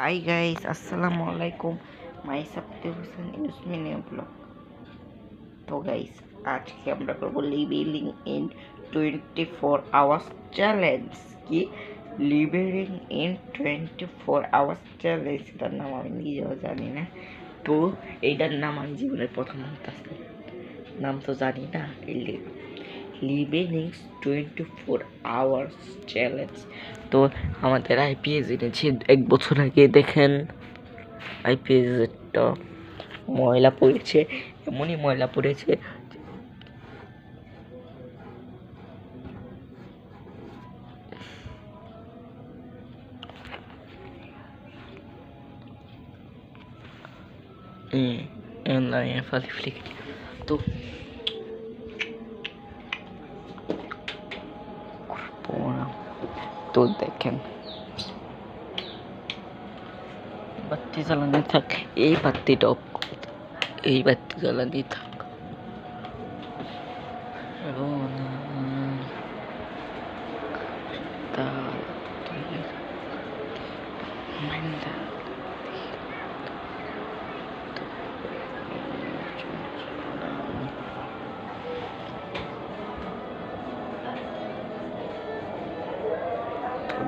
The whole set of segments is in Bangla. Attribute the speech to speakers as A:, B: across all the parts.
A: Hi guys, Assalamualaikum. Myself Hussein Usmani blog. তো গাইস আজকে আমরা করব লিভিং ইন 24 আওয়ার্স চ্যালেঞ্জ। কি লিভিং ইন 24 আওয়ার্স চ্যালেঞ্জ, এটার নাম আমি নিজেও জানি না। তো এইটার নাম আমি জীবনের প্রথম নাম তো জানি না। Living in 24 hours challenge. তো আমাদের আইপিএস এনেছি 1 বছর আগে। দেখেন আইপিএসটা ময়লা পড়েছে, এমনই ময়লা পড়েছে তো তো দেখেন বাতি জ্বালানো থাক, এই বাতিটা এই বাতি জ্বালানি থাক।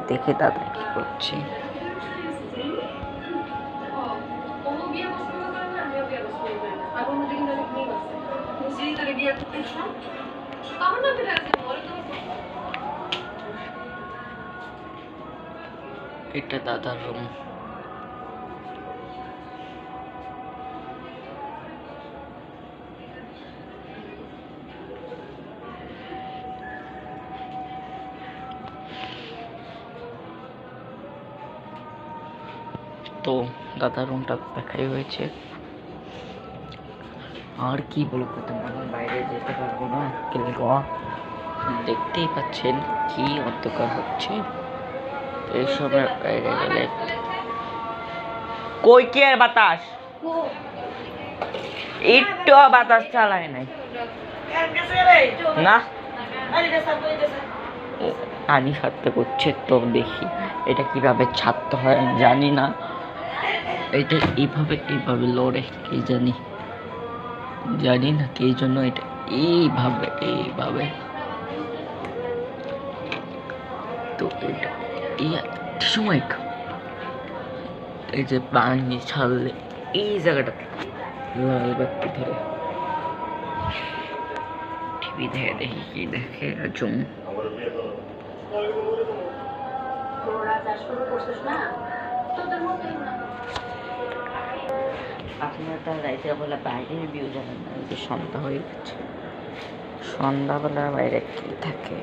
A: দেখে দাদা কি করছে। এটা দাদার রুম। তো দাদার রুমটা দেখাই হয়েছে। আর কি বলবো, তোমার বাইরে যেতে পারবো না, দেখতেই পাচ্ছেন কি অন্ধকার হচ্ছে। এই সময় বাইরে গেলে কই কি আর বাতাস, একটু বাতাস চালায় নাই না। পানি ছাড়তে করছে, তো দেখি এটা কিভাবে ছাড়তে হয় আমি জানি না। এটা এইভাবে লড়ে কে জানি না কে জন্য এটা এইভাবে তো এটা সময় এই যে পানি ছাড়লে এই জায়গাটাতে লাল বাতি ধরে টিভি দেখি কি দেখে জুম। আপনারা রাইতে বলে বাইরের ভিউ জানেন না, যে সন্ধ্যা হয়ে গেছে। সন্ধ্যাবেলার বাইরে কি থাকে।